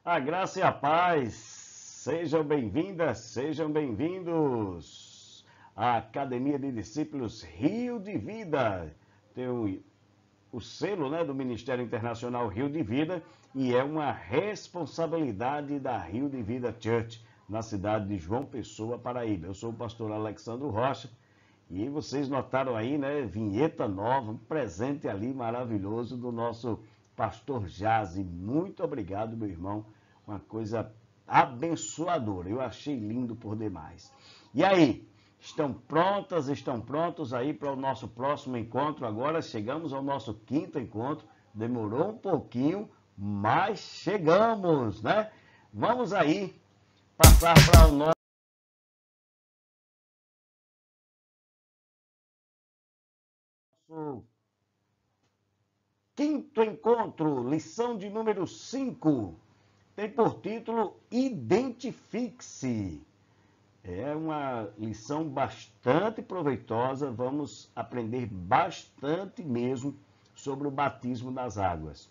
A graça e a paz, sejam bem-vindas, sejam bem-vindos à Academia de Discípulos Rio de Vida. Tem o selo, do Ministério Internacional Rio de Vida e é uma responsabilidade da Rio de Vida Church, na cidade de João Pessoa, Paraíba. Eu sou o pastor Alexandro Rocha e vocês notaram aí, vinheta nova, um presente ali maravilhoso do nosso pastor Jazi. Muito obrigado, meu irmão. Uma coisa abençoadora. Eu achei lindo por demais. E aí, estão prontos aí para o nosso próximo encontro? Agora chegamos ao nosso quinto encontro. Demorou um pouquinho, mas chegamos, né? Vamos aí passar para o nosso quinto encontro, lição de número 5. Tem por título Identifique-se. É uma lição bastante proveitosa, vamos aprender bastante mesmo sobre o batismo nas águas.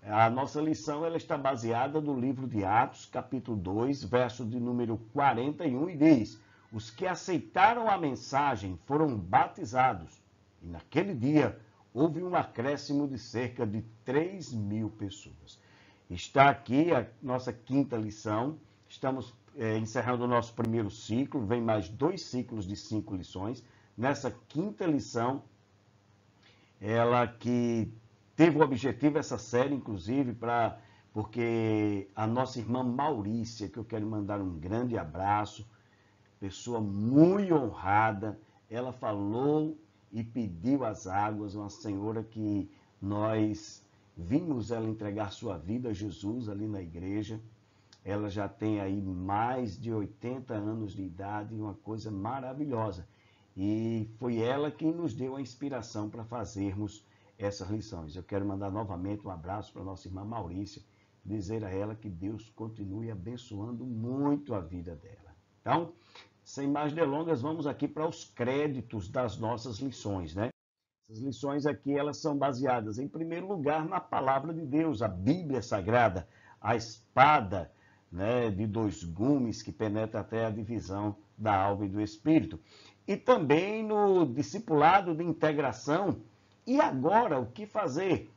A nossa lição ela está baseada no livro de Atos, capítulo 2, verso de número 41, e diz: os que aceitaram a mensagem foram batizados, e naquele dia houve um acréscimo de cerca de 3.000 pessoas. Está aqui a nossa quinta lição. Estamos encerrando o nosso primeiro ciclo, vem mais 2 ciclos de 5 lições. Nessa quinta lição, ela que teve o objetivo, essa série, inclusive, porque a nossa irmã Maurícia, que eu quero mandar um grande abraço, pessoa muito honrada, ela falou e pediu as águas, uma senhora que nós vimos ela entregar sua vida a Jesus ali na igreja. Ela já tem aí mais de 80 anos de idade, uma coisa maravilhosa. E foi ela quem nos deu a inspiração para fazermos essas lições. Eu quero mandar novamente um abraço para a nossa irmã Maurícia, dizer a ela que Deus continue abençoando muito a vida dela. Então, sem mais delongas, vamos aqui para os créditos das nossas lições, né? Essas lições aqui, elas são baseadas, em primeiro lugar, na palavra de Deus, a Bíblia Sagrada, a espada, de 2 gumes que penetra até a divisão da alma e do espírito. E também no discipulado de integração. E agora, o que fazer?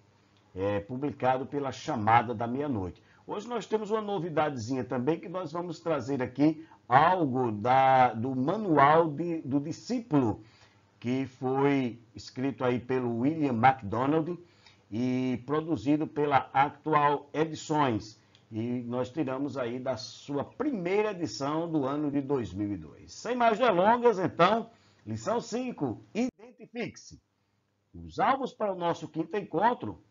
Publicado pela Chamada da Meia-Noite. Hoje nós temos uma novidadezinha também, que nós vamos trazer aqui algo do manual do discípulo, que foi escrito aí pelo William MacDonald e produzido pela Actual Edições. E nós tiramos aí da sua primeira edição do ano de 2002. Sem mais delongas, então, lição 5, Identifique-se. Os alvos para o nosso quinto encontro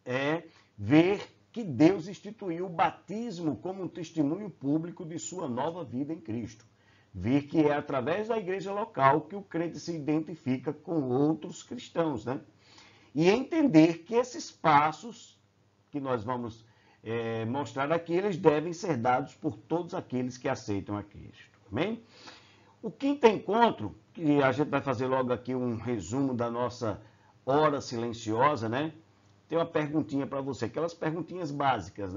é ver que Deus instituiu o batismo como um testemunho público de sua nova vida em Cristo. Ver que é através da igreja local que o crente se identifica com outros cristãos, E entender que esses passos que nós vamos mostrar aqui, eles devem ser dados por todos aqueles que aceitam a Cristo. Amém? O quinto encontro, que a gente vai fazer logo aqui um resumo da nossa hora silenciosa, Tem uma perguntinha para você, aquelas perguntinhas básicas,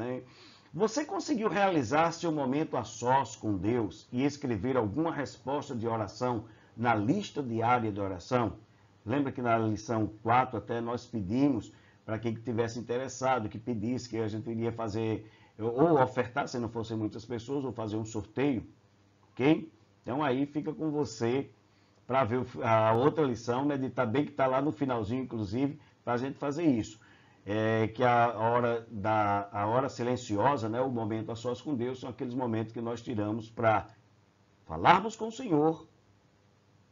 Você conseguiu realizar seu momento a sós com Deus e escrever alguma resposta de oração na lista diária de oração? Lembra que na lição 4 até nós pedimos para quem estivesse interessado, que pedisse, que a gente iria fazer, ou ofertar, se não fossem muitas pessoas, ou fazer um sorteio, ok? Então aí fica com você para ver a outra lição, bem que está lá no finalzinho, inclusive, para a gente fazer isso. Que a hora silenciosa, o momento a sós com Deus, são aqueles momentos que nós tiramos para falarmos com o Senhor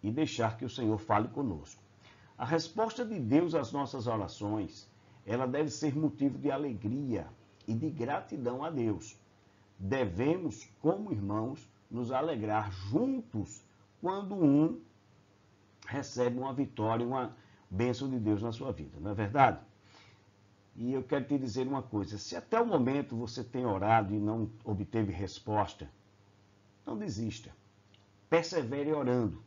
e deixar que o Senhor fale conosco. A resposta de Deus às nossas orações, ela deve ser motivo de alegria e de gratidão a Deus. Devemos, como irmãos, nos alegrar juntos quando um recebe uma vitória, uma bênção de Deus na sua vida, não é verdade? E eu quero te dizer uma coisa, se até o momento você tem orado e não obteve resposta, não desista. Persevere orando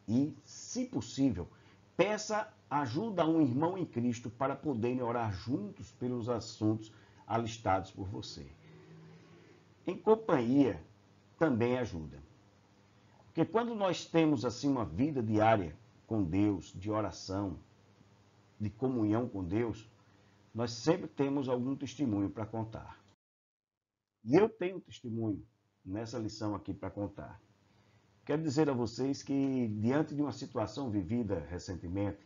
e, se possível, peça ajuda a um irmão em Cristo para poderem orar juntos pelos assuntos alistados por você. Em companhia também ajuda. Porque quando nós temos assim uma vida diária com Deus, de oração, de comunhão com Deus, nós sempre temos algum testemunho para contar. E eu tenho testemunho nessa lição aqui para contar. Quero dizer a vocês que, diante de uma situação vivida recentemente,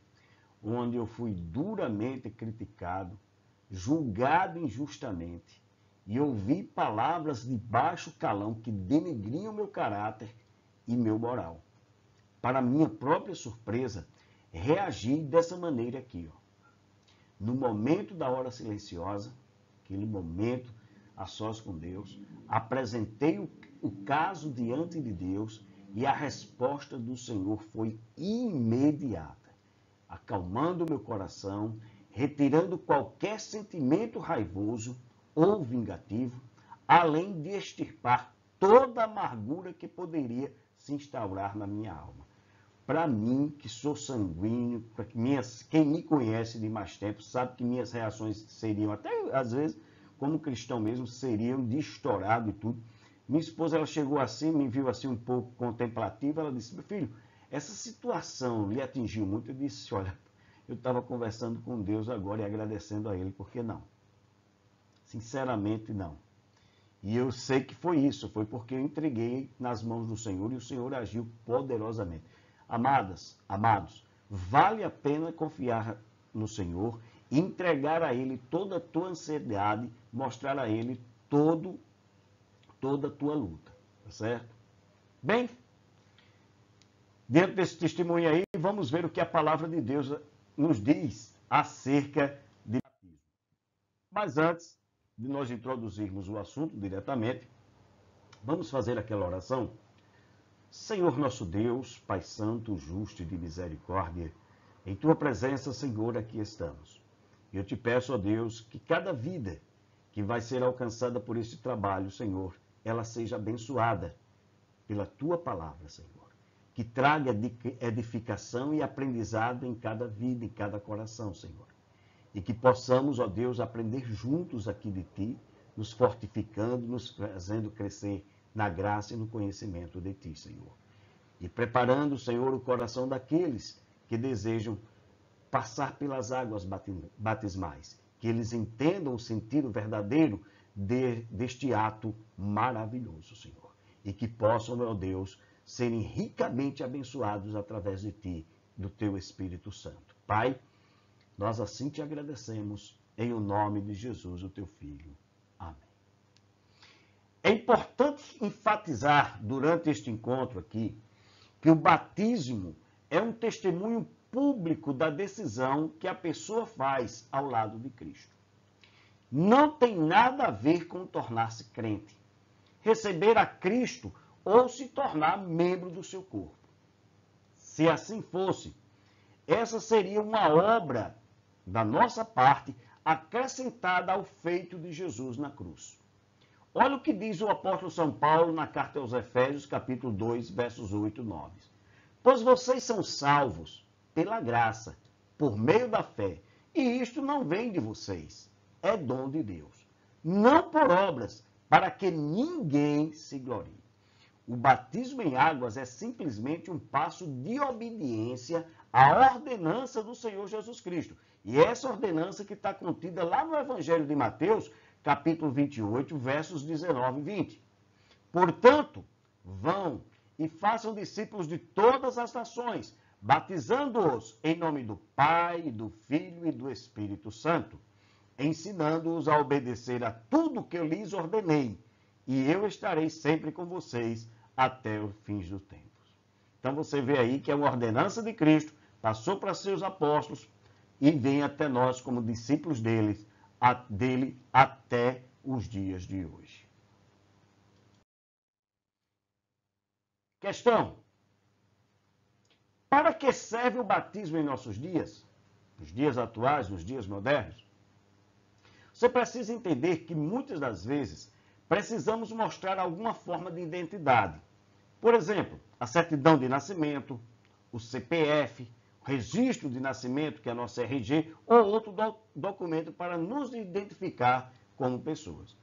onde eu fui duramente criticado, julgado injustamente, e ouvi palavras de baixo calão que denegriam meu caráter e meu moral. Para minha própria surpresa, reagi dessa maneira aqui, ó. No momento da hora silenciosa, aquele momento a sós com Deus, apresentei o caso diante de Deus e a resposta do Senhor foi imediata, acalmando meu coração, retirando qualquer sentimento raivoso ou vingativo, além de extirpar toda a amargura que poderia se instaurar na minha alma. Para mim, que sou sanguíneo, para quem me conhece de mais tempo, sabe que minhas reações seriam, até às vezes, como cristão mesmo, seriam de estourado e tudo. Minha esposa, ela chegou assim, me viu assim um pouco contemplativa, ela disse, meu filho, essa situação lhe atingiu muito. Eu disse, olha, eu estava conversando com Deus agora e agradecendo a Ele, por que não? Sinceramente, não. E eu sei que foi isso, foi porque eu entreguei nas mãos do Senhor e o Senhor agiu poderosamente. Amadas, amados, vale a pena confiar no Senhor, entregar a Ele toda a tua ansiedade, mostrar a Ele toda a tua luta, tá certo? Bem, dentro desse testemunho aí, vamos ver o que a palavra de Deus nos diz acerca de batismo. Mas antes de nós introduzirmos o assunto diretamente, vamos fazer aquela oração. Senhor nosso Deus, Pai Santo, justo e de misericórdia, em Tua presença, Senhor, aqui estamos. E eu te peço, ó Deus, que cada vida que vai ser alcançada por este trabalho, Senhor, ela seja abençoada pela Tua palavra, Senhor. Que traga edificação e aprendizado em cada vida, em cada coração, Senhor. E que possamos, ó Deus, aprender juntos aqui de Ti, nos fortificando, nos fazendo crescer na graça e no conhecimento de Ti, Senhor. E preparando, Senhor, o coração daqueles que desejam passar pelas águas batismais, que eles entendam o sentido verdadeiro deste ato maravilhoso, Senhor. E que possam, meu Deus, serem ricamente abençoados através de Ti, do Teu Espírito Santo. Pai, nós assim Te agradecemos, em o nome de Jesus, o Teu Filho. Amém. É importante enfatizar durante este encontro aqui que o batismo é um testemunho público da decisão que a pessoa faz ao lado de Cristo. Não tem nada a ver com tornar-se crente, receber a Cristo ou se tornar membro do seu corpo. Se assim fosse, essa seria uma obra da nossa parte acrescentada ao feito de Jesus na cruz. Olha o que diz o apóstolo São Paulo na carta aos Efésios, capítulo 2, versos 8 e 9. Pois vocês são salvos pela graça, por meio da fé, e isto não vem de vocês, é dom de Deus. Não por obras, para que ninguém se glorie. O batismo em águas é simplesmente um passo de obediência à ordenança do Senhor Jesus Cristo. E essa ordenança que está contida lá no Evangelho de Mateus, capítulo 28, versos 19 e 20. Portanto, vão e façam discípulos de todas as nações, batizando-os em nome do Pai, do Filho e do Espírito Santo, ensinando-os a obedecer a tudo que eu lhes ordenei, e eu estarei sempre com vocês até os fins dos tempos. Então você vê aí que é uma ordenança de Cristo, passou para seus apóstolos e vem até nós como discípulos dele até os dias de hoje. Questão: para que serve o batismo em nossos dias? Nos dias atuais, nos dias modernos? Você precisa entender que muitas das vezes precisamos mostrar alguma forma de identidade. Por exemplo, a certidão de nascimento, o CPF, o registro de nascimento, que é a nossa RG, ou outro documento para nos identificar como pessoas.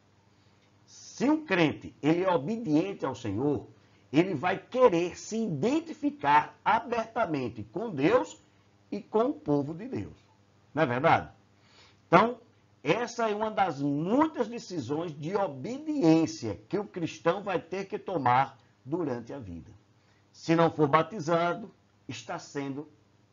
Se um crente ele é obediente ao Senhor, ele vai querer se identificar abertamente com Deus e com o povo de Deus. Não é verdade? Então, essa é uma das muitas decisões de obediência que o cristão vai ter que tomar durante a vida. Se não for batizado, está sendo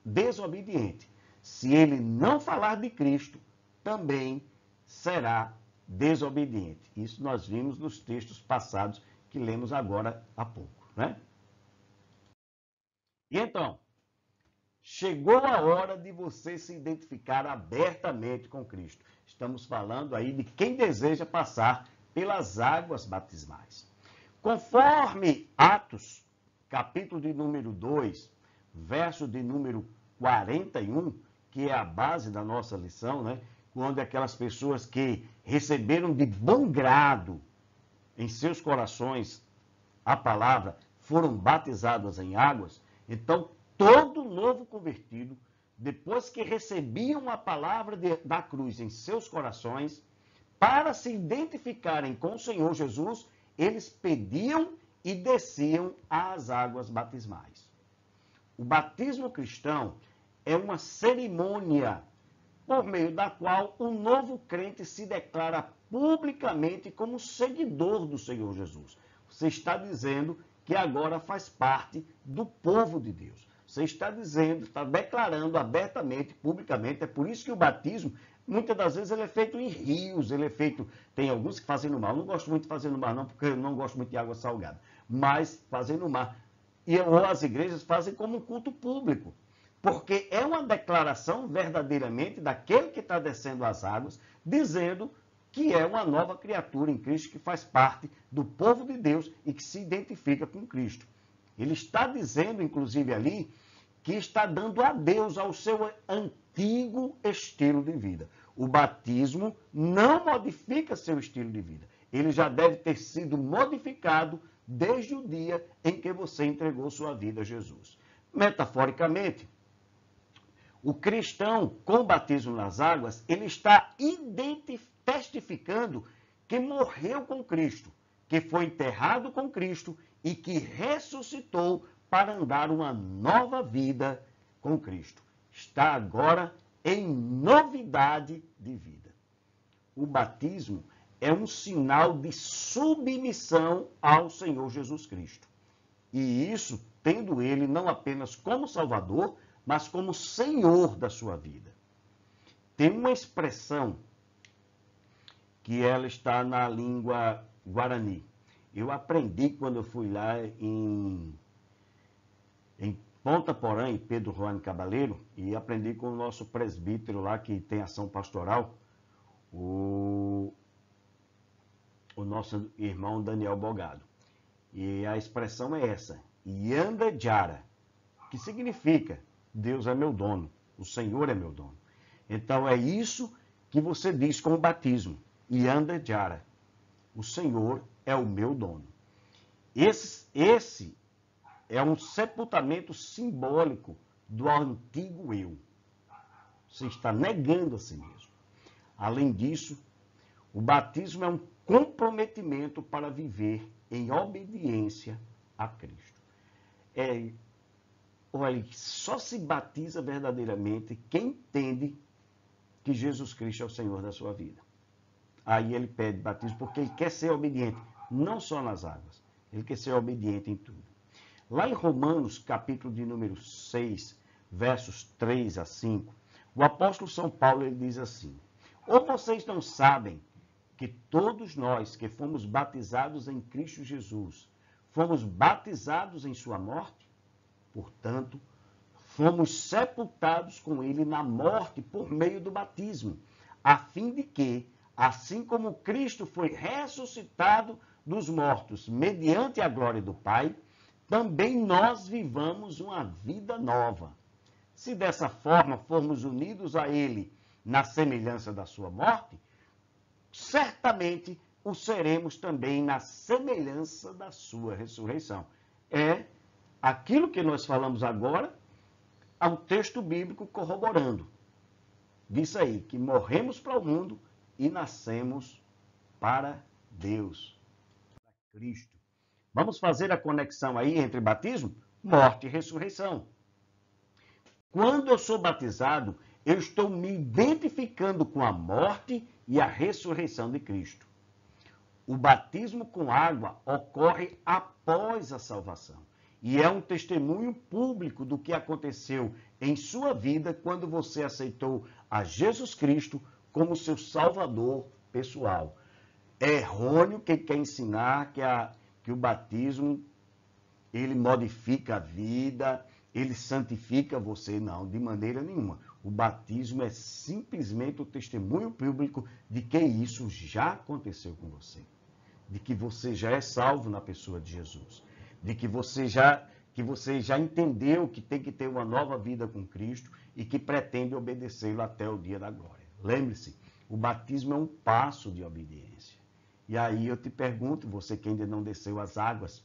desobediente. Se ele não falar de Cristo, também será desobediente. Isso nós vimos nos textos passados que lemos agora há pouco, né? E então, chegou a hora de você se identificar abertamente com Cristo. Estamos falando aí de quem deseja passar pelas águas batismais. Conforme Atos, capítulo de número 2, verso de número 41, que é a base da nossa lição, né? Quando aquelas pessoas que receberam de bom grado em seus corações a palavra foram batizadas em águas, então todo novo convertido, depois que recebiam a palavra da cruz em seus corações, para se identificarem com o Senhor Jesus, eles pediam e desciam às águas batismais. O batismo cristão é uma cerimônia por meio da qual o novo crente se declara publicamente como seguidor do Senhor Jesus. Você está dizendo que agora faz parte do povo de Deus. Você está dizendo, está declarando abertamente, publicamente. É por isso que o batismo, muitas das vezes, ele é feito em rios, ele é feito... Tem alguns que fazem no mar. Eu não gosto muito de fazer no mar, não, porque eu não gosto muito de água salgada. Mas fazem no mar. Ou as igrejas fazem como um culto público. Porque é uma declaração verdadeiramente daquele que está descendo as águas, dizendo que é uma nova criatura em Cristo, que faz parte do povo de Deus e que se identifica com Cristo. Ele está dizendo, inclusive ali, que está dando adeus ao seu antigo estilo de vida. O batismo não modifica seu estilo de vida. Ele já deve ter sido modificado desde o dia em que você entregou sua vida a Jesus. Metaforicamente, o cristão com o batismo nas águas, ele está testificando que morreu com Cristo, que foi enterrado com Cristo e que ressuscitou para andar uma nova vida com Cristo. Está agora em novidade de vida. O batismo é um sinal de submissão ao Senhor Jesus Cristo. E isso tendo ele não apenas como Salvador, mas como Senhor da sua vida. Tem uma expressão que ela está na língua guarani. Eu aprendi quando eu fui lá em Ponta Porã, em Pedro Juan Cabaleiro, e aprendi com o nosso presbítero lá, que tem ação pastoral, o nosso irmão Daniel Bogado. E a expressão é essa, Yanda Jara, que significa Deus é meu dono, o Senhor é meu dono. Então é isso que você diz com o batismo, Yanda Jara, o Senhor é o meu dono. Esse é um sepultamento simbólico do antigo eu. Você está negando a si mesmo. Além disso, o batismo é um comprometimento para viver em obediência a Cristo. Olha, só se batiza verdadeiramente quem entende que Jesus Cristo é o Senhor da sua vida. Aí ele pede batismo porque ele quer ser obediente, não só nas águas, ele quer ser obediente em tudo. Lá em Romanos, capítulo de número 6, versos 3 a 5, o apóstolo São Paulo ele diz assim: ou vocês não sabem que todos nós que fomos batizados em Cristo Jesus, fomos batizados em sua morte? Portanto, fomos sepultados com ele na morte por meio do batismo, a fim de que, assim como Cristo foi ressuscitado dos mortos mediante a glória do Pai, também nós vivamos uma vida nova. Se dessa forma formos unidos a ele na semelhança da sua morte, certamente o seremos também na semelhança da sua ressurreição. É aquilo que nós falamos agora, há um texto bíblico corroborando. Diz aí que morremos para o mundo e nascemos para Deus, para Cristo. Vamos fazer a conexão aí entre batismo, morte e ressurreição. Quando eu sou batizado, eu estou me identificando com a morte e a ressurreição de Cristo. O batismo com água ocorre após a salvação e é um testemunho público do que aconteceu em sua vida quando você aceitou a Jesus Cristo como seu Salvador pessoal. É errôneo quem quer ensinar que o batismo ele modifica a vida, ele santifica você. Não, de maneira nenhuma. O batismo é simplesmente o testemunho público de que isso já aconteceu com você. De que você já é salvo na pessoa de Jesus. De que você já entendeu que tem que ter uma nova vida com Cristo e que pretende obedecê-lo até o dia da glória. Lembre-se, o batismo é um passo de obediência. E aí eu te pergunto, você que ainda não desceu as águas,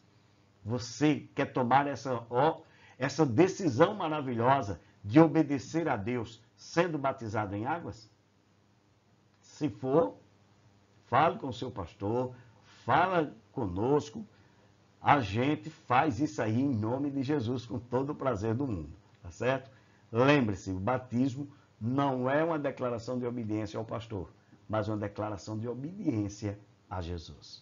você quer tomar essa decisão maravilhosa de obedecer a Deus sendo batizado em águas? Se for, fale com o seu pastor, fala conosco, a gente faz isso aí em nome de Jesus com todo o prazer do mundo, tá certo? Lembre-se, o batismo não é uma declaração de obediência ao pastor, mas uma declaração de obediência a Jesus.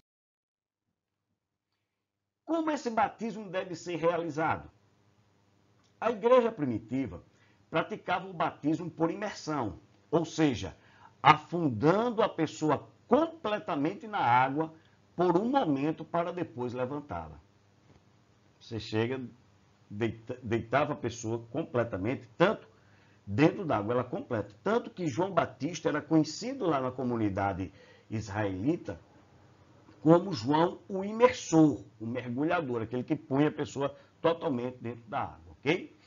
Como esse batismo deve ser realizado? A igreja primitiva praticava o batismo por imersão, ou seja, afundando a pessoa completamente na água por um momento para depois levantá-la. Você chega, deitava a pessoa completamente, tanto dentro d'água, ela completa. Tanto que João Batista era conhecido lá na comunidade israelita como João o imersor, o mergulhador, aquele que punha a pessoa totalmente dentro da água, ok?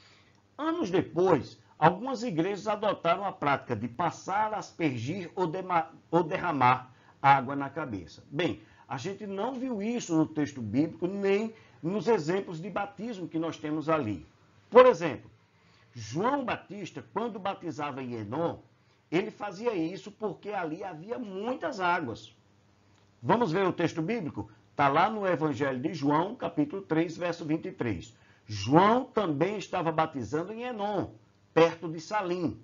Anos depois, algumas igrejas adotaram a prática de passar, aspergir ou derramar água na cabeça. Bem, a gente não viu isso no texto bíblico, nem nos exemplos de batismo que nós temos ali. Por exemplo, João Batista, quando batizava em Enom, ele fazia isso porque ali havia muitas águas. Vamos ver o texto bíblico? Está lá no Evangelho de João, capítulo 3, verso 23. João também estava batizando em Enom, perto de Salim,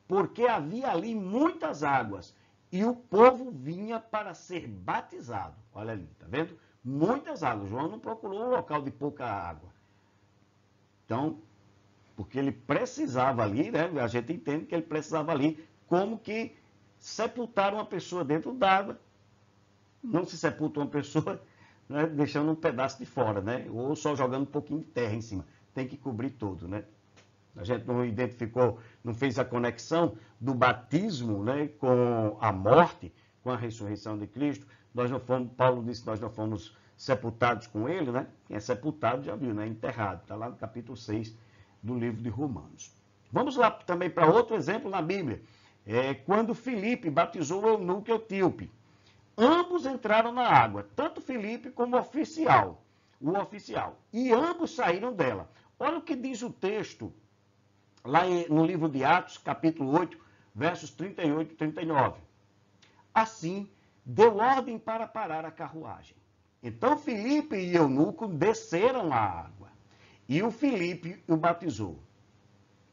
porque havia ali muitas águas e o povo vinha para ser batizado. Olha ali, tá vendo? Muitas águas. João não procurou um local de pouca água. Então, porque ele precisava ali, né? A gente entende que ele precisava ali, como que sepultar uma pessoa dentro d'água. Não se sepulta uma pessoa, né, deixando um pedaço de fora, né? Ou só jogando um pouquinho de terra em cima. Tem que cobrir todo, né? A gente não identificou, não fez a conexão do batismo, né, com a morte, com a ressurreição de Cristo. Nós não fomos, Paulo disse que nós não fomos sepultados com ele, né? Quem é sepultado já viu, né? Enterrado. Está lá no capítulo 6 do livro de Romanos. Vamos lá também para outro exemplo na Bíblia. Quando Filipe batizou o eunuco etíope. Ambos entraram na água, tanto Filipe como o oficial, e ambos saíram dela. Olha o que diz o texto, lá no livro de Atos, capítulo 8, versos 38 e 39. Assim, deu ordem para parar a carruagem. Então Filipe e eunuco desceram à água, e o Filipe o batizou.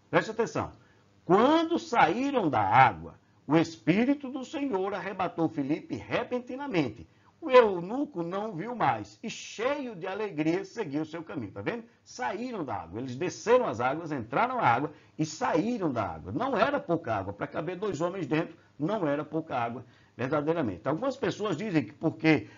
Preste atenção. Quando saíram da água, o Espírito do Senhor arrebatou Filipe repentinamente. O eunuco não viu mais e, cheio de alegria, seguiu o seu caminho. Está vendo? Saíram da água. Eles desceram as águas, entraram na água e saíram da água. Não era pouca água. Para caber 2 homens dentro, não era pouca água, verdadeiramente. Algumas pessoas dizem que porque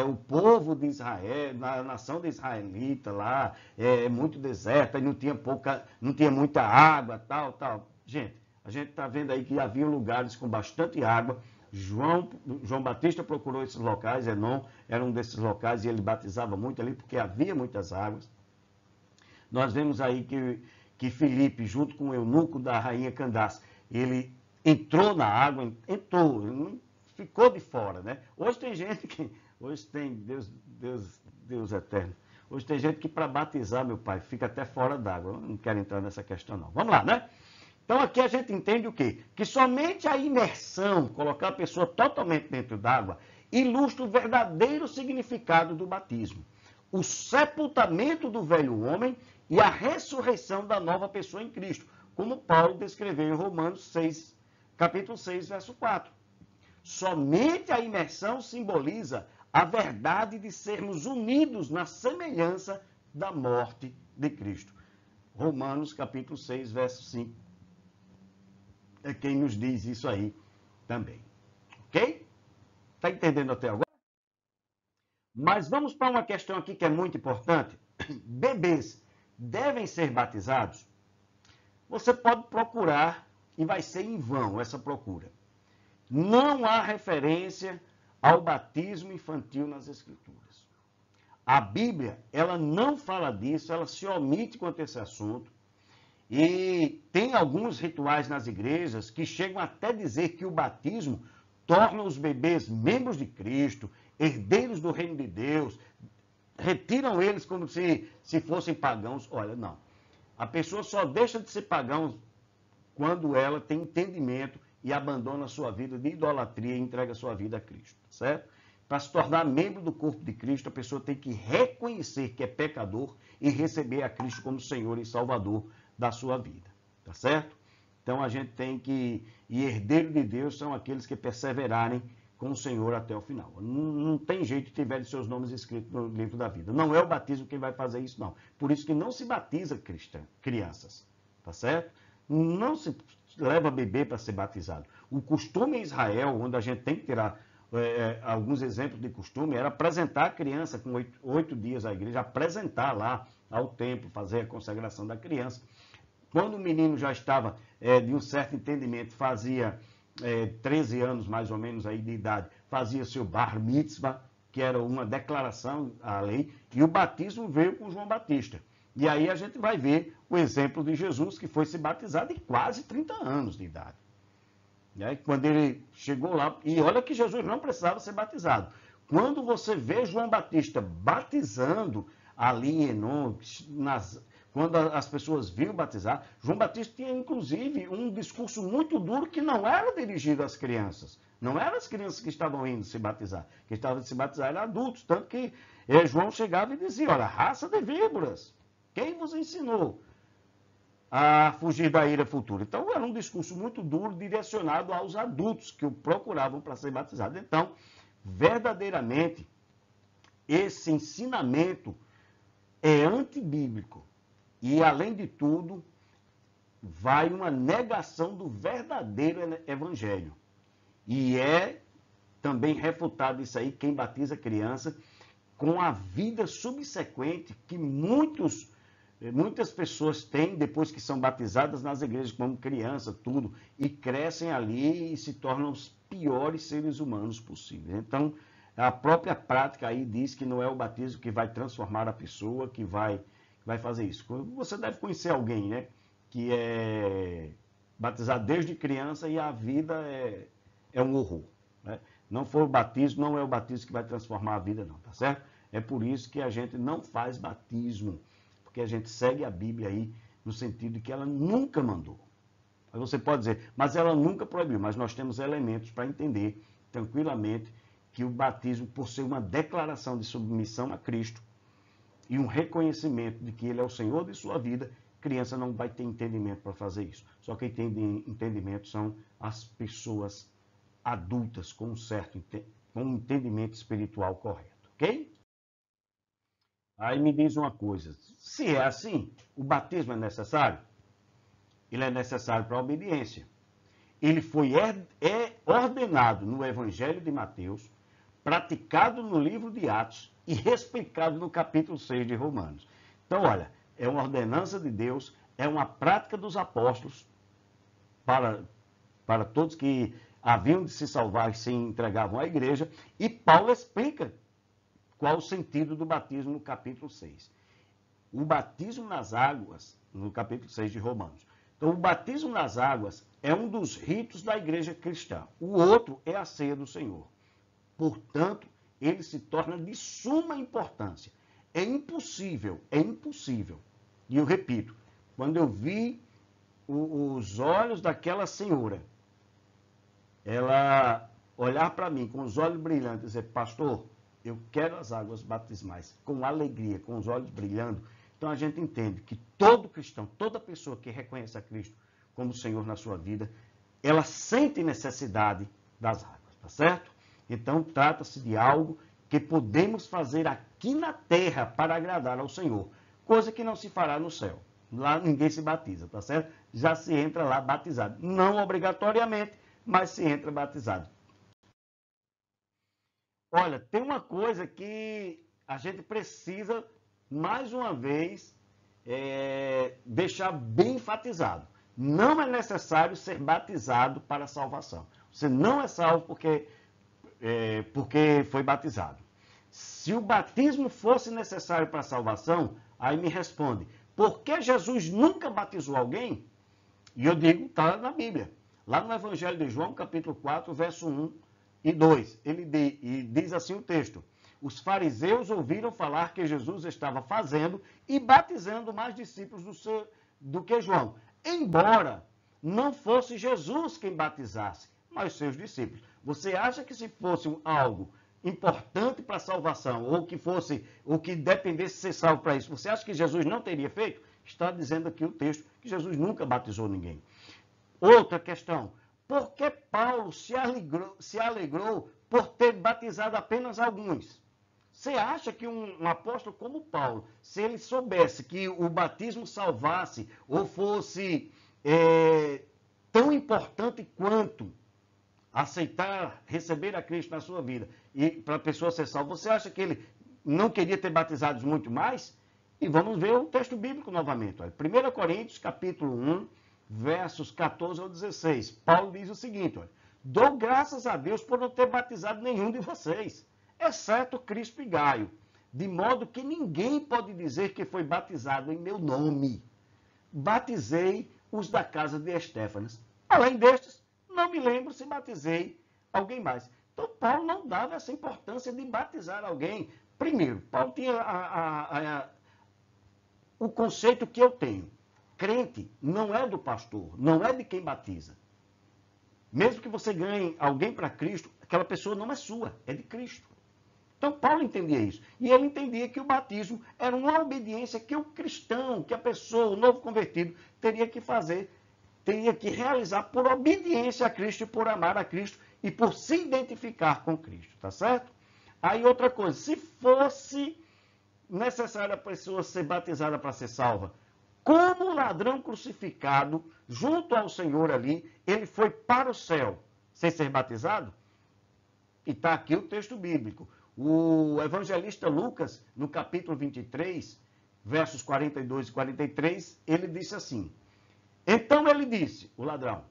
o povo de Israel, a nação de israelita lá, é muito deserta e não tinha muita água, tal. Gente, a gente está vendo aí que havia lugares com bastante água. João Batista procurou esses locais, Enom era um desses locais e ele batizava muito ali porque havia muitas águas. Nós vemos aí que Filipe, junto com o eunuco da rainha Candace, ele entrou na água, não ficou de fora, né? Hoje tem gente que, Deus eterno, hoje tem gente que para batizar, meu pai, fica até fora d'água. Eu não quero entrar nessa questão não. Vamos lá, né? Então aqui a gente entende o quê? Que somente a imersão, colocar a pessoa totalmente dentro d'água, ilustra o verdadeiro significado do batismo: o sepultamento do velho homem e a ressurreição da nova pessoa em Cristo, como Paulo descreveu em Romanos 6, capítulo 6, verso 4. Somente a imersão simboliza a verdade de sermos unidos na semelhança da morte de Cristo. Romanos capítulo 6, verso 5. É quem nos diz isso aí também. Ok? Está entendendo até agora? Mas vamos para uma questão aqui que é muito importante. Bebês devem ser batizados? Você pode procurar e vai ser em vão essa procura. Não há referência ao batismo infantil nas Escrituras. A Bíblia, ela não fala disso, ela se omite quanto a esse assunto. E tem alguns rituais nas igrejas que chegam até dizer que o batismo torna os bebês membros de Cristo, herdeiros do reino de Deus, retiram eles como se fossem pagãos. Olha, não. A pessoa só deixa de ser pagão quando ela tem entendimento e abandona a sua vida de idolatria e entrega a sua vida a Cristo, certo? Para se tornar membro do corpo de Cristo, a pessoa tem que reconhecer que é pecador e receber a Cristo como Senhor e Salvador da sua vida, tá certo? Então a gente tem que, e herdeiro de Deus são aqueles que perseverarem com o Senhor até o final. Não tem jeito de tiverem seus nomes escritos no livro da vida. Não é o batismo quem vai fazer isso, não. Por isso que não se batiza crianças, tá certo? Não se leva bebê para ser batizado. O costume em Israel, onde a gente tem que tirar alguns exemplos de costume, era apresentar a criança com 8 dias à igreja, apresentar lá ao templo, fazer a consagração da criança. Quando o menino já estava de um certo entendimento, fazia 13 anos mais ou menos aí de idade, fazia seu bar mitzvah, que era uma declaração à lei, e o batismo veio com João Batista. E aí a gente vai ver o exemplo de Jesus, que foi se batizado em quase 30 anos de idade. Quando ele chegou lá, e olha que Jesus não precisava ser batizado. Quando você vê João Batista batizando ali em Enon, quando as pessoas viram batizar, João Batista tinha inclusive um discurso muito duro que não era dirigido às crianças. Não eram as crianças que estavam indo se batizar. Quem estava se batizar eram adultos. Tanto que João chegava e dizia, olha, raça de víboras, quem vos ensinou a fugir da ira futura? Então, era um discurso muito duro, direcionado aos adultos que o procuravam para ser batizados. Então, verdadeiramente, esse ensinamento é antibíblico. E, além de tudo, vai uma negação do verdadeiro evangelho. E é também refutado isso aí, quem batiza criança, com a vida subsequente que muitas pessoas têm depois que são batizadas nas igrejas como criança, tudo, e crescem ali e se tornam os piores seres humanos possíveis. Então, a própria prática aí diz que não é o batismo que vai transformar a pessoa, que vai fazer isso. Você deve conhecer alguém, né, que é batizado desde criança e a vida é um horror, né? Não for o batismo, não é o batismo que vai transformar a vida, não, tá certo? É por isso que a gente não faz batismo, porque a gente segue a Bíblia aí no sentido de que ela nunca mandou. Aí você pode dizer, mas ela nunca proibiu, mas nós temos elementos para entender tranquilamente que o batismo, por ser uma declaração de submissão a Cristo e um reconhecimento de que Ele é o Senhor de sua vida, criança não vai ter entendimento para fazer isso. Só quem tem entendimento são as pessoas adultas com um entendimento espiritual correto, ok? Aí me diz uma coisa, se é assim, o batismo é necessário? Ele é necessário para a obediência. Ele foi ordenado no Evangelho de Mateus, praticado no livro de Atos e explicado no capítulo 6 de Romanos. Então, olha, é uma ordenança de Deus, é uma prática dos apóstolos para todos que haviam de se salvar e se entregavam à igreja, e Paulo explica qual o sentido do batismo no capítulo 6. O batismo nas águas, no capítulo 6 de Romanos. Então, o batismo nas águas é um dos ritos da igreja cristã. O outro é a ceia do Senhor. Portanto, ele se torna de suma importância. É impossível. E eu repito, quando eu vi os olhos daquela senhora, ela olhar para mim com os olhos brilhantes e dizer, pastor, eu quero as águas batismais, com alegria, com os olhos brilhando, então a gente entende que todo cristão, toda pessoa que reconhece a Cristo como Senhor na sua vida, ela sente necessidade das águas, tá certo? Então trata-se de algo que podemos fazer aqui na terra para agradar ao Senhor, coisa que não se fará no céu. Lá ninguém se batiza, tá certo? Já se entra lá batizado. Não obrigatoriamente, mas se entra batizado. Olha, tem uma coisa que a gente precisa, mais uma vez, deixar bem enfatizado. Não é necessário ser batizado para a salvação. Você não é salvo porque foi batizado. Se o batismo fosse necessário para a salvação, aí me responde, por que Jesus nunca batizou alguém? E eu digo, está na Bíblia. Lá no Evangelho de João, capítulo 4, verso 1 e 2, e diz assim o texto, os fariseus ouviram falar que Jesus estava fazendo e batizando mais discípulos do que João, embora não fosse Jesus quem batizasse, mas seus discípulos. Você acha que se fosse algo importante para a salvação, ou que dependesse de ser salvo para isso, você acha que Jesus não teria feito? Está dizendo aqui o texto que Jesus nunca batizou ninguém. Outra questão, por que Paulo se alegrou por ter batizado apenas alguns? Você acha que um apóstolo como Paulo, se ele soubesse que o batismo salvasse ou fosse tão importante quanto aceitar, receber a Cristo na sua vida e para a pessoa ser salva, você acha que ele não queria ter batizados muito mais? E vamos ver o texto bíblico novamente. Olha. 1 Coríntios, capítulo 1, versos 14 ao 16. Paulo diz o seguinte, olha, dou graças a Deus por não ter batizado nenhum de vocês, exceto Crispo e Gaio, de modo que ninguém pode dizer que foi batizado em meu nome. Batizei os da casa de Estéfanas. Além destes, não me lembro se batizei alguém mais. Então, Paulo não dava essa importância de batizar alguém. Primeiro, Paulo tinha o conceito que eu tenho. Crente não é do pastor, não é de quem batiza. Mesmo que você ganhe alguém para Cristo, aquela pessoa não é sua, é de Cristo. Então, Paulo entendia isso. E ele entendia que o batismo era uma obediência que o cristão, que a pessoa, o novo convertido, teria que fazer, teria que realizar por obediência a Cristo e por amar a Cristo e por se identificar com Cristo, tá certo? Aí outra coisa, se fosse necessário a pessoa ser batizada para ser salva, como o ladrão crucificado, junto ao Senhor ali, ele foi para o céu sem ser batizado? E está aqui o texto bíblico. O evangelista Lucas, no capítulo 23, versos 42 e 43, ele disse assim, então ele disse, o ladrão,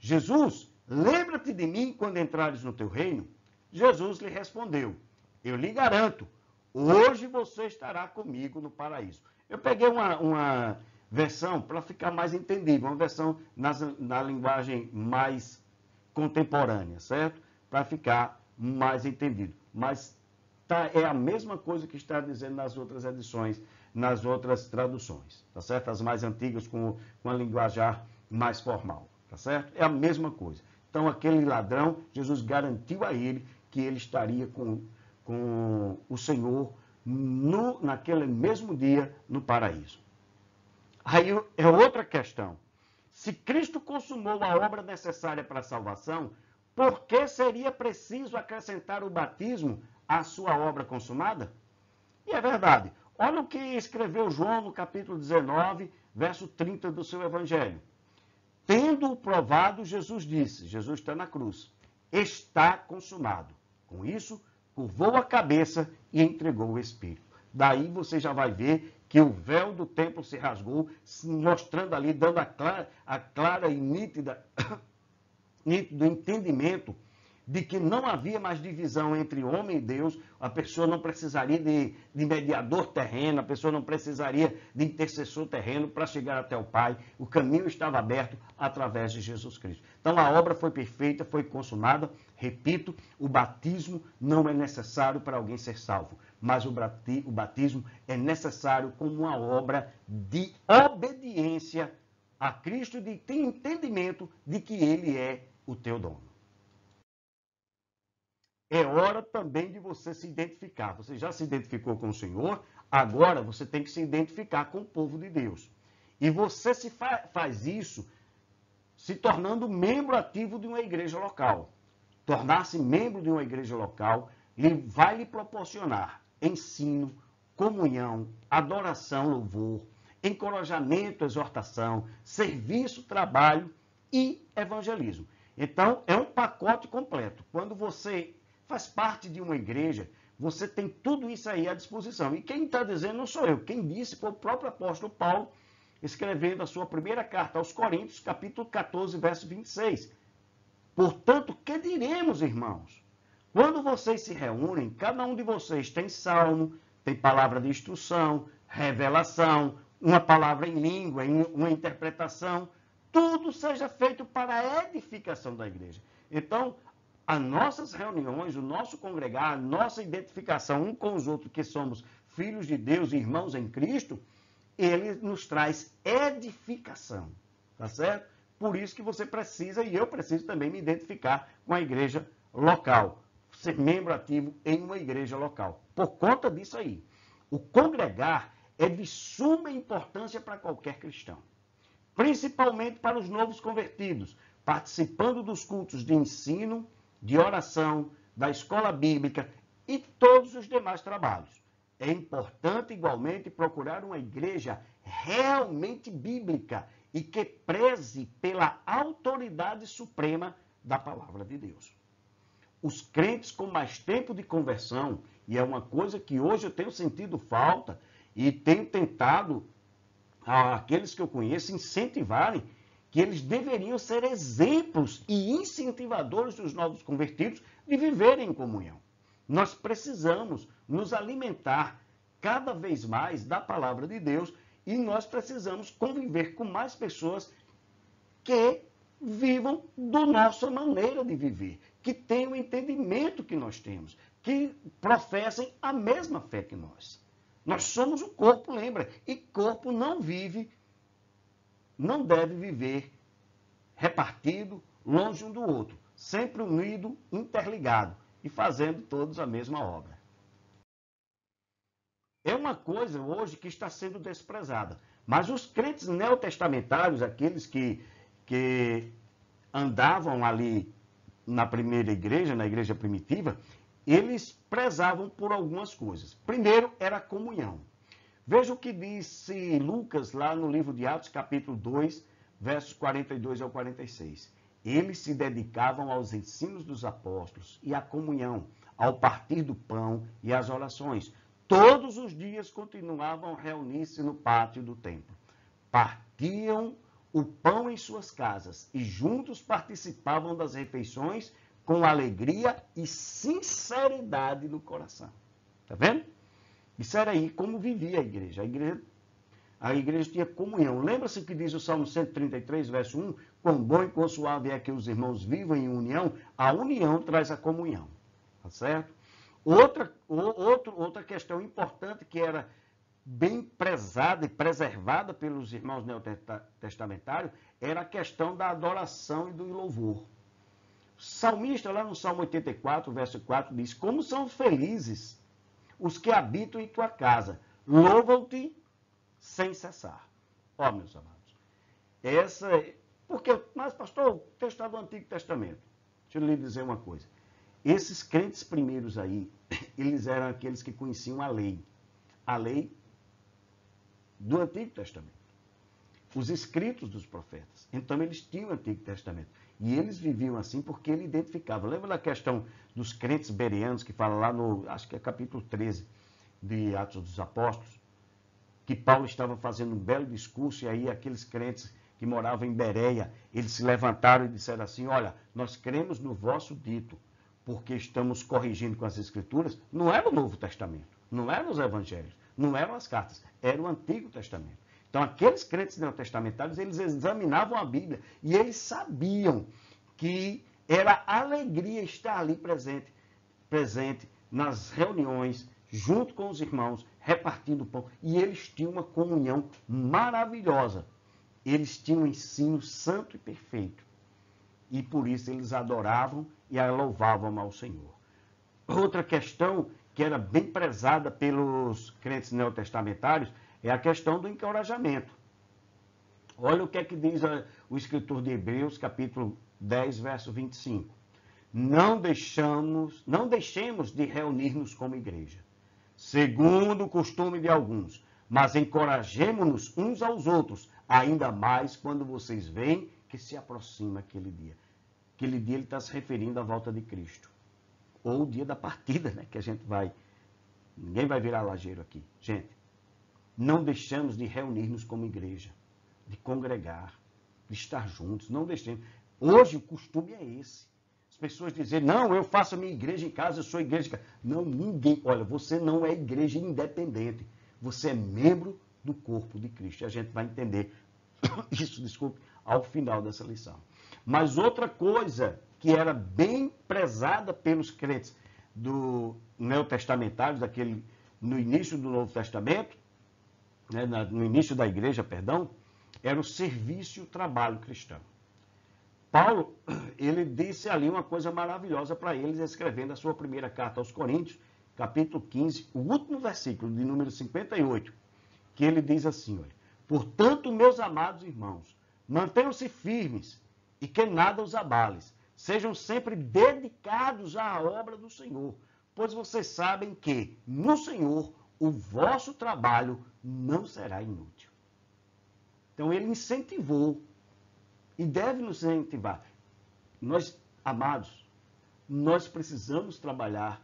Jesus, lembra-te de mim quando entrares no teu reino? Jesus lhe respondeu, eu lhe garanto, hoje você estará comigo no paraíso. Eu peguei uma versão para ficar mais entendível, uma versão na linguagem mais contemporânea, certo? Para ficar mais entendido. Mas é a mesma coisa que está dizendo nas outras edições, nas outras traduções, tá certo? As mais antigas com a linguajar mais formal, tá certo? É a mesma coisa. Então, aquele ladrão, Jesus garantiu a ele que ele estaria com o Senhor naquele mesmo dia no paraíso. Aí é outra questão. Se Cristo consumou a obra necessária para a salvação, por que seria preciso acrescentar o batismo à sua obra consumada? E é verdade. Olha o que escreveu João no capítulo 19, verso 30 do seu evangelho. Tendo-o provado, Jesus disse, Jesus está na cruz, está consumado. Com isso, curvou a cabeça e entregou o Espírito. Daí você já vai ver que o véu do templo se rasgou, mostrando ali, dando a clara e nítido entendimento de que não havia mais divisão entre homem e Deus, a pessoa não precisaria de mediador terreno, a pessoa não precisaria de intercessor terreno para chegar até o Pai, o caminho estava aberto através de Jesus Cristo. Então a obra foi perfeita, foi consumada, repito, o batismo não é necessário para alguém ser salvo, mas o batismo é necessário como uma obra de obediência a Cristo, de ter entendimento de que Ele é o teu dono. é hora também de você se identificar. Você já se identificou com o Senhor, agora você tem que se identificar com o povo de Deus. E você faz isso se tornando membro ativo de uma igreja local. Tornar-se membro de uma igreja local vai lhe proporcionar ensino, comunhão, adoração, louvor, encorajamento, exortação, serviço, trabalho e evangelismo. Então, é um pacote completo. Quando você faz parte de uma igreja, você tem tudo isso aí à disposição. E quem está dizendo não sou eu. Quem disse foi o próprio apóstolo Paulo, escrevendo a sua primeira carta aos Coríntios, capítulo 14, verso 26. Portanto, que diremos, irmãos? Quando vocês se reúnem, cada um de vocês tem salmo, tem palavra de instrução, revelação, uma palavra em língua, uma interpretação. Tudo seja feito para a edificação da igreja. Então, as nossas reuniões, o nosso congregar, a nossa identificação um com os outros, que somos filhos de Deus e irmãos em Cristo, ele nos traz edificação, tá certo? Por isso que você precisa, e eu preciso também me identificar com a igreja local, ser membro ativo em uma igreja local. Por conta disso aí, o congregar é de suma importância para qualquer cristão, principalmente para os novos convertidos, participando dos cultos de ensino, de oração, da escola bíblica e todos os demais trabalhos. É importante, igualmente, procurar uma igreja realmente bíblica e que preze pela autoridade suprema da palavra de Deus. Os crentes com mais tempo de conversão, e é uma coisa que hoje eu tenho sentido falta e tenho tentado aqueles que eu conheço incentivarem, que eles deveriam ser exemplos e incentivadores dos novos convertidos de viverem em comunhão. Nós precisamos nos alimentar cada vez mais da palavra de Deus e nós precisamos conviver com mais pessoas que vivam da nossa maneira de viver, que tenham o entendimento que nós temos, que professem a mesma fé que nós. Nós somos o corpo, lembra? E corpo não deve viver repartido, longe um do outro, sempre unido, interligado e fazendo todos a mesma obra. É uma coisa hoje que está sendo desprezada, mas os crentes neotestamentários, aqueles que andavam ali na primeira igreja, na igreja primitiva, eles prezavam por algumas coisas. Primeiro era a comunhão. Veja o que disse Lucas lá no livro de Atos, capítulo 2, versos 42 ao 46. Eles se dedicavam aos ensinos dos apóstolos e à comunhão, ao partir do pão e às orações. Todos os dias continuavam a reunir-se no pátio do templo. Partiam o pão em suas casas e juntos participavam das refeições com alegria e sinceridade no coração. Está vendo? Isso era aí como vivia a igreja. A igreja tinha comunhão. Lembra-se o que diz o Salmo 133, verso 1? Quão bom e quão suave é que os irmãos vivam em união. A união traz a comunhão. Tá certo? Outra questão importante que era bem prezada e preservada pelos irmãos neotestamentários era a questão da adoração e do louvor. O salmista, lá no Salmo 84, verso 4, diz: como são felizes os que habitam em tua casa, louvam-te sem cessar. Ó, meus amados, mas pastor, o texto está do Antigo Testamento. Deixa eu lhe dizer uma coisa. Esses crentes primeiros aí, eles eram aqueles que conheciam a lei do Antigo Testamento, os escritos dos profetas. Então, eles tinham o Antigo Testamento. E eles viviam assim porque ele identificava. Lembra da questão dos crentes bereanos, que fala lá no, acho que é capítulo 13 de Atos dos Apóstolos, que Paulo estava fazendo um belo discurso, e aí aqueles crentes que moravam em Bereia, eles se levantaram e disseram assim: olha, nós cremos no vosso dito, porque estamos corrigindo com as Escrituras. Não era o Novo Testamento, não eram os Evangelhos, não eram as cartas, era o Antigo Testamento. Então, aqueles crentes neotestamentários, eles examinavam a Bíblia e eles sabiam que era alegria estar ali presente nas reuniões, junto com os irmãos, repartindo pão. E eles tinham uma comunhão maravilhosa. Eles tinham um ensino santo e perfeito. E por isso eles adoravam e louvavam ao Senhor. Outra questão que era bem prezada pelos crentes neotestamentários é a questão do encorajamento. Olha o que é que diz o escritor de Hebreus, capítulo 10, verso 25. Não deixemos de reunir-nos como igreja, segundo o costume de alguns, mas encorajemo-nos uns aos outros, ainda mais quando vocês veem que se aproxima aquele dia. Aquele dia ele está se referindo à volta de Cristo. Ou o dia da partida, né? Que a gente vai... Ninguém vai virar lajeiro aqui. Gente, não deixamos de reunir-nos como igreja, de congregar, de estar juntos. Não deixemos. Hoje o costume é esse. As pessoas dizem, não, eu faço a minha igreja em casa, eu sou igreja em casa. Não, ninguém. Olha, você não é igreja independente. Você é membro do corpo de Cristo. E a gente vai entender isso, desculpe, ao final dessa lição. Mas outra coisa que era bem prezada pelos crentes do neotestamentários, no início do Novo Testamento, né, no início da igreja, perdão, era o serviço e o trabalho cristão. Paulo, ele disse ali uma coisa maravilhosa para eles, escrevendo a sua primeira carta aos Coríntios, capítulo 15, o último versículo, de número 58, que ele diz assim, olha, portanto, meus amados irmãos, mantenham-se firmes e que nada os abale. Sejam sempre dedicados à obra do Senhor, pois vocês sabem que, no Senhor, o vosso trabalho não será inútil. Então, ele incentivou e deve nos incentivar. Nós, amados, nós precisamos trabalhar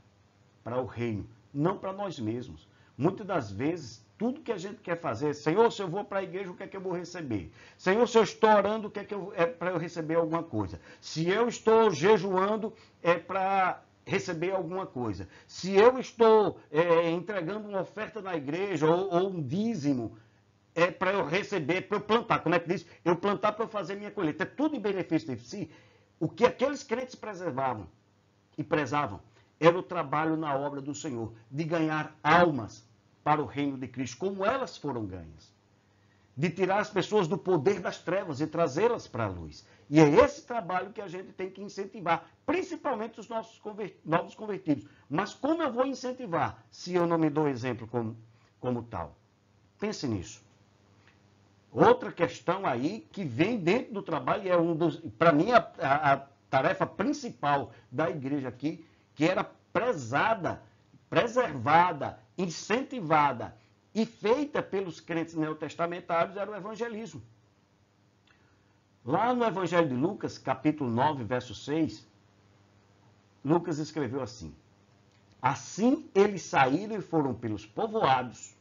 para o reino, não para nós mesmos. Muitas das vezes, tudo que a gente quer fazer, Senhor, se eu vou para a igreja, o que é que eu vou receber? Senhor, se eu estou orando, o que é para eu receber alguma coisa? Se eu estou jejuando, é para receber alguma coisa. Se eu estou entregando uma oferta na igreja ou um dízimo, é para eu receber, para eu plantar. Como é que diz? Eu plantar para eu fazer minha colheita. É tudo em benefício de si. O que aqueles crentes preservavam e prezavam era o trabalho na obra do Senhor, de ganhar almas para o reino de Cristo, como elas foram ganhas. De tirar as pessoas do poder das trevas e trazê-las para a luz. E é esse trabalho que a gente tem que incentivar, principalmente os nossos novos convertidos. Mas como eu vou incentivar se eu não me dou exemplo como tal? Pense nisso. Outra questão aí que vem dentro do trabalho, e é para mim, a tarefa principal da igreja aqui, que era prezada, preservada, incentivada e feita pelos crentes neotestamentários, era o evangelismo. Lá no Evangelho de Lucas, capítulo 9, verso 6, Lucas escreveu assim: assim eles saíram e foram pelos povoados,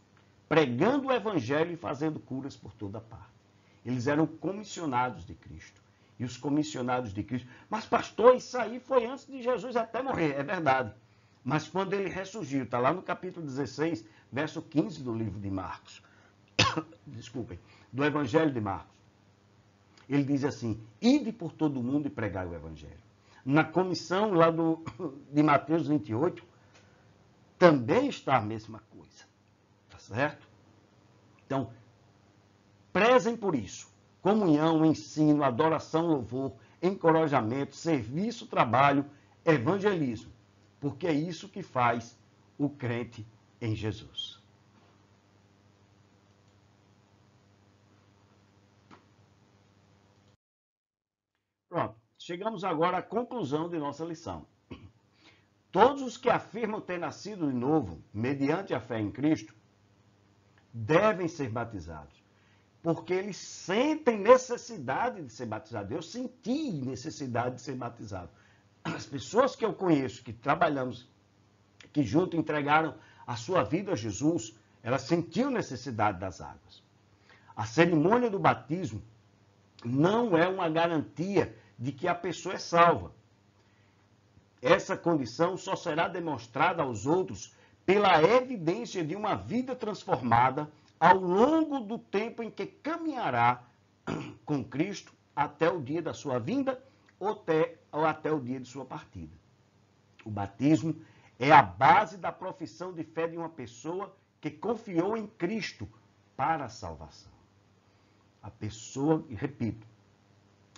pregando o evangelho e fazendo curas por toda parte. Eles eram comissionados de Cristo. E os comissionados de Cristo... Mas, pastor, isso aí foi antes de Jesus até morrer. É verdade. Mas quando ele ressurgiu, está lá no capítulo 16, verso 15 do livro de Marcos. Desculpem. Do Evangelho de Marcos. Ele diz assim, ide por todo o mundo e pregai o evangelho. Na comissão lá de Mateus 28, também está a mesma coisa. Tá certo? Então, prezem por isso. Comunhão, ensino, adoração, louvor, encorajamento, serviço, trabalho, evangelismo. Porque é isso que faz o crente em Jesus. Pronto. Chegamos agora à conclusão de nossa lição. Todos os que afirmam ter nascido de novo, mediante a fé em Cristo, devem ser batizados, porque eles sentem necessidade de ser batizados. Eu senti necessidade de ser batizado. As pessoas que eu conheço, que trabalhamos, que junto entregaram a sua vida a Jesus, elas sentiam necessidade das águas. A cerimônia do batismo não é uma garantia de que a pessoa é salva. Essa condição só será demonstrada aos outros pela evidência de uma vida transformada ao longo do tempo em que caminhará com Cristo até o dia da sua vinda ou até o dia de sua partida. O batismo é a base da profissão de fé de uma pessoa que confiou em Cristo para a salvação. A pessoa, e repito,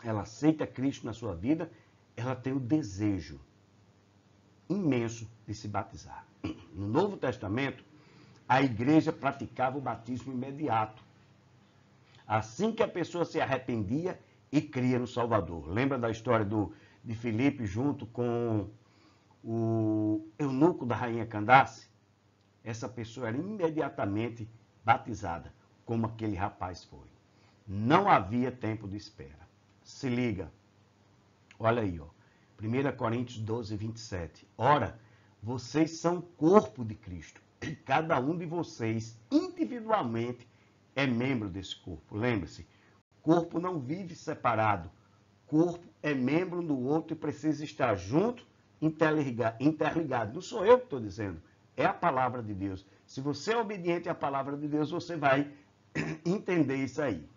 ela aceita Cristo na sua vida, ela tem o desejo imenso de se batizar. No Novo Testamento, a igreja praticava o batismo imediato, assim que a pessoa se arrependia e cria no Salvador. Lembra da história de Filipe junto com o eunuco da rainha Candace? Essa pessoa era imediatamente batizada, como aquele rapaz foi. Não havia tempo de espera. Se liga. Olha aí, ó. 1 Coríntios 12, 27. Ora, vocês são o corpo de Cristo. E cada um de vocês, individualmente, é membro desse corpo. Lembre-se, corpo não vive separado. Corpo é membro um do outro e precisa estar junto, interligado. Não sou eu que estou dizendo, é a palavra de Deus. Se você é obediente à palavra de Deus, você vai entender isso aí.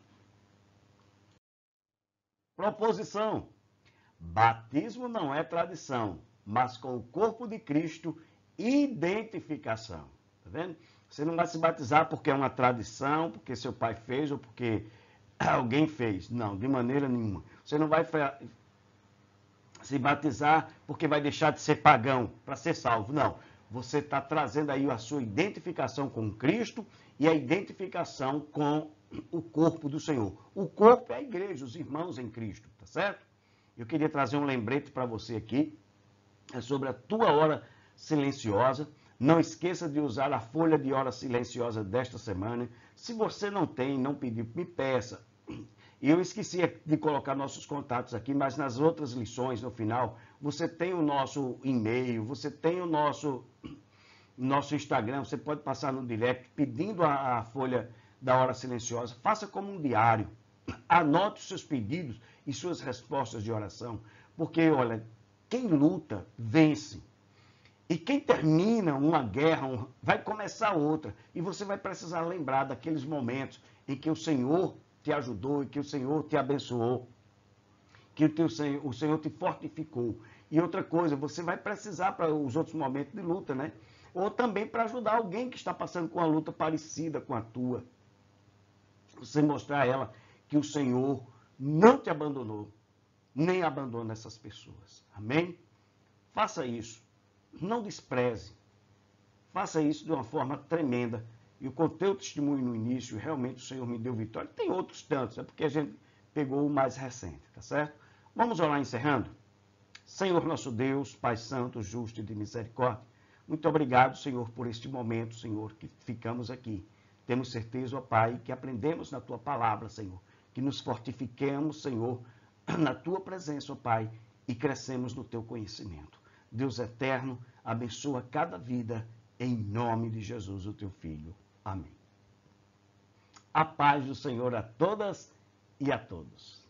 Proposição. Batismo não é tradição, mas com o corpo de Cristo, identificação. Tá vendo? Você não vai se batizar porque é uma tradição, porque seu pai fez ou porque alguém fez. Não, de maneira nenhuma. Você não vai se batizar porque vai deixar de ser pagão para ser salvo. Não. Você está trazendo aí a sua identificação com Cristo e a identificação com o corpo do Senhor. O corpo é a igreja, os irmãos em Cristo, tá certo? Eu queria trazer um lembrete para você aqui, sobre a tua hora silenciosa. Não esqueça de usar a folha de hora silenciosa desta semana. Se você não tem, não pediu, me peça. Eu esqueci de colocar nossos contatos aqui, mas nas outras lições, no final, você tem o nosso e-mail, você tem o nosso Instagram, você pode passar no direct pedindo a folha da hora silenciosa. Faça como um diário. Anote os seus pedidos e suas respostas de oração, porque, olha, quem luta, vence. E quem termina uma guerra, vai começar outra. E você vai precisar lembrar daqueles momentos em que o Senhor te ajudou e que o Senhor te abençoou, que o Senhor te fortificou. E outra coisa, você vai precisar para os outros momentos de luta, né? Ou também para ajudar alguém que está passando com uma luta parecida com a tua. Você mostrar a ela que o Senhor não te abandonou, nem abandona essas pessoas. Amém? Faça isso. Não despreze. Faça isso de uma forma tremenda. E com o teu testemunho no início, realmente o Senhor me deu vitória. Tem outros tantos, é porque a gente pegou o mais recente, tá certo? Vamos orar encerrando? Senhor nosso Deus, Pai Santo, justo e de misericórdia, muito obrigado, Senhor, por este momento, Senhor, que ficamos aqui. Temos certeza, ó Pai, que aprendemos na Tua palavra, Senhor, que nos fortifiquemos, Senhor, na Tua presença, ó Pai, e crescemos no Teu conhecimento. Deus eterno, abençoa cada vida, em nome de Jesus, o Teu Filho. Amém. A paz do Senhor a todas e a todos.